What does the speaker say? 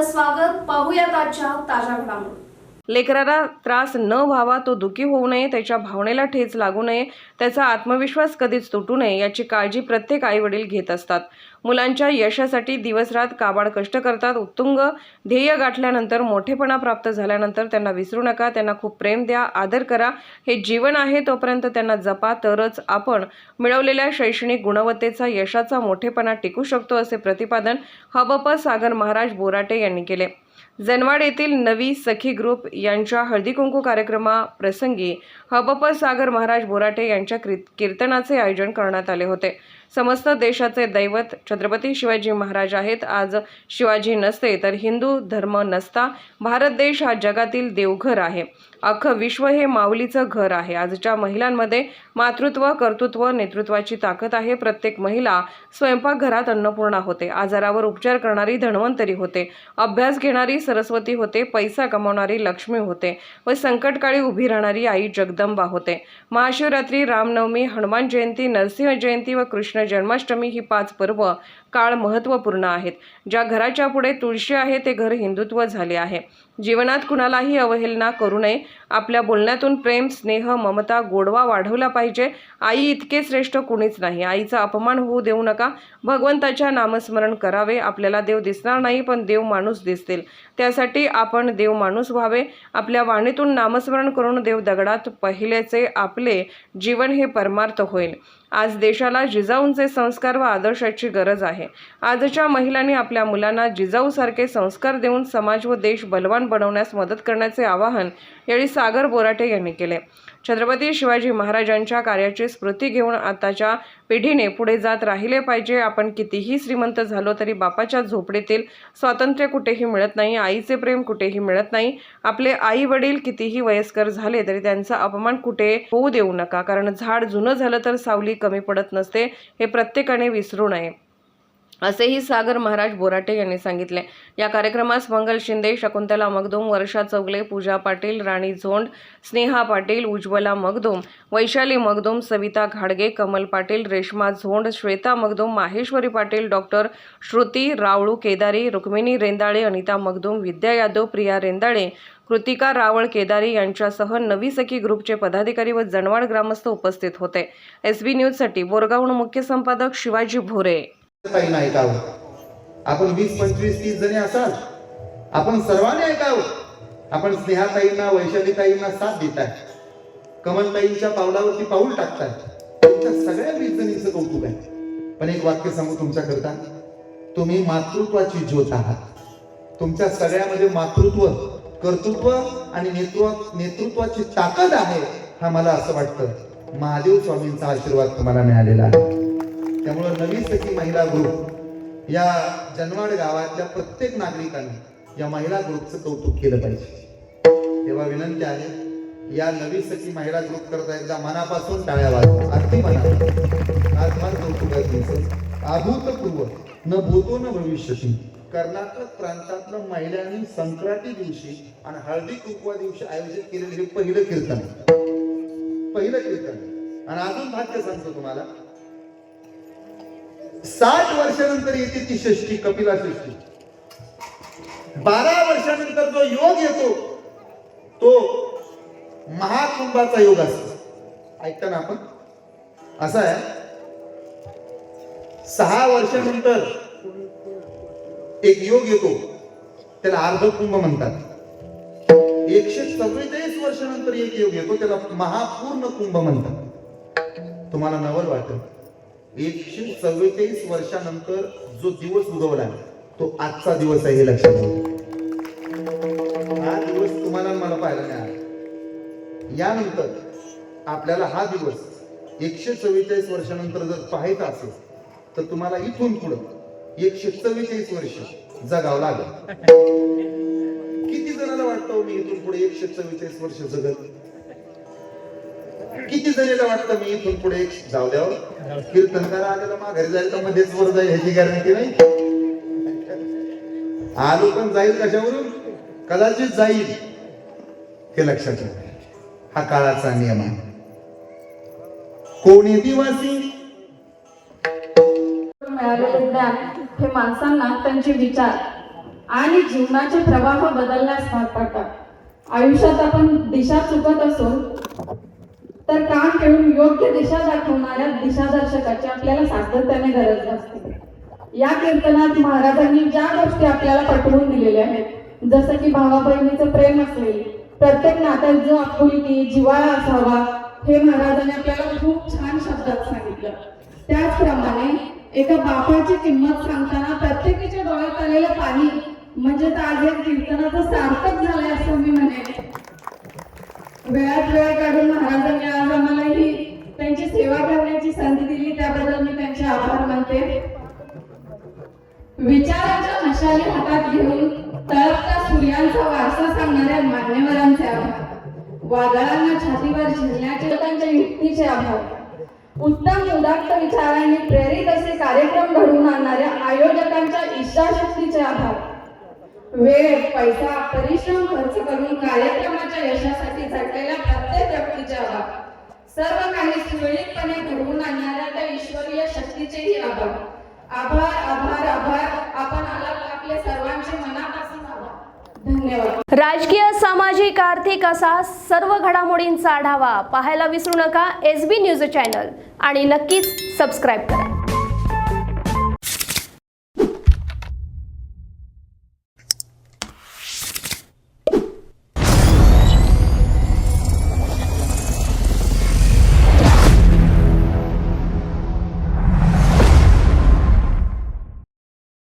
आपलं स्वागत. पाहूयात आजच्या ताज्या घडामोडी. लेकराला त्रास न व्हावा, तो दुःखी होऊ नये, त्याच्या भावनेला ठेच लागू नये, त्याचा आत्मविश्वास कधीच तुटू नये याची काळजी प्रत्येक आईवडील घेत असतात. मुलांच्या यशासाठी दिवसरात काबाड कष्ट करतात. उत्तुंग ध्येय गाठल्यानंतर, मोठेपणा प्राप्त झाल्यानंतर त्यांना विसरू नका. त्यांना खूप प्रेम द्या, आदर करा. हे जीवन आहे तोपर्यंत त्यांना जपा, तरच आपण मिळवलेल्या शैक्षणिक गुणवत्तेचा, यशाचा मोठेपणा टिकू शकतो, असे प्रतिपादन हबप सागर महाराज बोराटे यांनी केले. जनवाड येथील नवी सखी ग्रुप यांच्या हळदीकुंकू कार्यक्रमाप्रसंगी हबप सागर महाराज बोराटे यांच्या कीर्तनाचे आयोजन करण्यात आले होते. समस्त देशाचे दैवत छत्रपती शिवाजी महाराज आहेत. आज शिवाजी नसते तर हिंदू धर्म नसता. भारत देश हा जगातील देवघर आहे. अख्खं विश्व हे माऊलीचं घर आहे. आजच्या महिलांमध्ये मातृत्व, कर्तृत्व, नेतृत्वाची ताकद आहे. प्रत्येक महिला स्वयंपाकघरात अन्नपूर्णा होते, आजारावर उपचार करणारी धन्वंतरी होते, अभ्यास घेणारी सरस्वती होते, पैसा कमावणारी लक्ष्मी होते व संकटकाळी उभी राहणारी आई जगदंबा होते. महाशिवरात्री, रामनवमी, हनुमान जयंती, नरसिंह जयंती व कृष्ण जन्माष्टमी ही 5 पर्व काळ महत्त्वपूर्ण आहेत. ज्या घराच्या पुढे तुळशी आहे ते घर हिंदुत्व झाले आहे. जीवनात कुणालाही अवहेलना करू नये. आपल्या बोलण्यातून प्रेम, स्नेह, ममता, गोडवा वाढवला पाहिजे. आई इतके श्रेष्ठ कुणीच नाही. आईचा अपमान होऊ देऊ नका. भगवंताच्या नामस्मरण करावे. आपल्याला देव दिसणार नाही, पण देव माणूस दिसतील. त्यासाठी आपण देव माणूस व्हावे. आपल्या वाणीतून नामस्मरण करून देव दगडात पहिल्याचे आपले जीवन हे परमार्थ होईल. आज देशाला जिजाऊंचे संस्कार व आदर्शाची गरज आहे. आजच्या महिलांनी आपल्या मुलांना जिजाऊसारखे संस्कार देऊन समाज व देश बलवान बनवण्यास मदत करण्याचे आवाहन यावेळी सागर बोराटे यांनी केले. छत्रपती शिवाजी महाराजांच्या कार्याची स्मृती घेऊन आताच्या पिढीने पुढे जात राहिले पाहिजे. आपण कितीही श्रीमंत झालो तरी बापाच्या झोपडीतील स्वातंत्र्य कुठेही मिळत नाही, आईचे प्रेम कुठेही मिळत नाही. आपले आई वडील कितीही वयस्कर झाले तरी त्यांचा अपमान कुठे होऊ देऊ नका, कारण झाड जुनं झालं तर सावली कमी पडत नसते, हे प्रत्येकाने विसरू नये, असेही सागर महाराज बोराटे यांनी सांगितले. या कार्यक्रमास मंगल शिंदे, शकुंतला मगदूम, वर्षा चौगले, पूजा पाटील, राणी झोंड, स्नेहा पाटील, उज्ज्वला मगदूम, वैशाली मगदूम, सविता घाडगे, कमल पाटील, रेश्मा झोंड, श्वेता मगदूम, माहेश्वरी पाटील, डॉक्टर श्रुती रावळू केदारी, रुक्मिणी रेंदाळे, अनिता मगदूम, विद्या यादव, प्रिया रेंदाळे, कृतिका रावळ केदारी यांच्यासह नवी सखी ग्रुपचे पदाधिकारी व जनवाड ग्रामस्थ उपस्थित होते. SB न्यूजसाठी बोरगावहून मुख्य संपादक शिवाजी भोरे. ऐकावं. आपण 20, 25, 30 जणी असाल, आपण सर्वांनी ऐकावं. आपण स्नेहाताईंना, वैशालीताईंना साथ देताय, कमलताईंच्या पावलावरती पाऊल टाकताय. तुमच्या सगळ्या 20 जणींचं कौतुक आहे. पण एक वाक्य सांगू तुमच्याकरता, तुम्ही मातृत्वाची ज्योत आहात. तुमच्या सगळ्यामध्ये मातृत्व, कर्तृत्व आणि नेतृत्वाची ताकद आहे. हा मला असं वाटतं महादेव स्वामींचा आशीर्वाद तुम्हाला मिळालेला आहे. त्यामुळे नवी सखी महिला ग्रुप या जनवाड गावातल्या प्रत्येक नागरिकांनी या महिला ग्रुपचं कौतुक केलं पाहिजे. तेव्हा विनंती आहे, या नवी सखी महिला ग्रुप करता एकदा मनापासून टाळ्या वाजवा. अगदी मनापासून कौतुक आहे. अभूतपूर्व, न भूतो न भविष्यती. कर्नाटक प्रांतातलं महिलांनी संक्रांती दिवशी आणि हळदी कुंकवा दिवशी आयोजित केलेलं हे पहिलं कीर्तन आणि अजून भाग्य सांगतो तुम्हाला, 60 वर्षानंतर येते ती षष्ठी, कपिला षष्ठी. 12 वर्षानंतर जो योग येतो तो महाकुंभाचा योग असतो. ऐकता ना आपण? असं आहे, 6 वर्षानंतर एक योग येतो, त्याला अर्धकुंभ म्हणतात. 144 वर्षानंतर एक योग येतो, त्याला महापूर्ण कुंभ म्हणतात. तुम्हाला नवल वाटतं, 144 वर्षानंतर जो दिवस उगवला तो आजचा दिवस आहे, हे लक्षात घ्या. हा दिवस तुम्हाला मला पाहायला मिळाला. यानंतर आपल्याला हा दिवस 144 वर्षानंतर जर पाहायचा असेल तर तुम्हाला इथून पुढे 144 वर्ष जगावं लागेल. किती जणांना वाटतं मी इथून पुढे 144 वर्ष जगत? किती जणांना वाटतं मी इथून पुढे जाऊ द्यावं? कीर्तनकार आलेला माघारी जाईल तर मध्येच वर जाईल ह्याची गॅरंटी नाही. आलो पण जाईल कशावरून? कदाचित जाईल, हे लक्षात घ्या. हा काळाचा नियम आहे. कोणी दिवसी मिळालेले ज्ञान हे माणसांना त्यांचे विचार आणि जीवनाचे प्रवाह बदलण्यास भाग पाडतात. आयुष्यात आपण दिशा चुकत असो तर कान ठेवून योग्य दिशा दाखवणाऱ्या दिशादर्शकाची आपल्याला सातत्याने गरज असते. या कीर्तनात महाराजांनी ज्या गोष्टी आपल्याला पटवून दिलेल्या आहेत, जसं की भावा बहिणीचं प्रेम असेल, प्रत्येक नात्यात जो आपुलकी जिव्हाळा असावा, हे महाराजांनी आपल्याला खूप छान शब्दात सांगितलं. त्याचप्रमाणे एका बापाची किंमत सांगताना प्रत्येकाच्या डोळ्यात आलेलं पाणी म्हणजे तर आज एक कीर्तनाचं सार्थक झालंय असं मी म्हणेन. वेळात वेळ काढून महाराजांनी आज आम्हाला ही त्यांची सेवा करण्याची संधी दिली, त्याबद्दल मी त्यांचे आभार मानते. विचारांच्या मशाली हातात घेऊन तळपत्या सूर्यांचा वारसा सांगणाऱ्या मान्यवरांचे आभार. वादळांना छातीवर झेलण्याचे लोकांच्या युक्तीचे आभार. उत्तम उदात्त विचारांनी प्रेरित असे कार्यक्रम घडवून आणणाऱ्या आयोजकांच्या इच्छाशक्तीचे आभार. वेळ, पैसा, परिश्रम खर्च करून कार्यक्रमाच्या यशासाठी झटलेल्या प्रत्येक व्यक्तीचे आभार. सर्व काही सुरळीतपणे घडवून आणणाऱ्या त्या ईश्वरीय शक्तीचेही आभार. आभार आभार आभार. आपण आलात, आपले सर्वांचे मनापासून आभार. धन्यवाद. राजकीय, सामाजिक, आर्थिक असा सर्व घडामोडींचा आढावा पाहायला विसरू नका SB न्यूज चॅनल आणि नक्कीच सबस्क्राईब करा.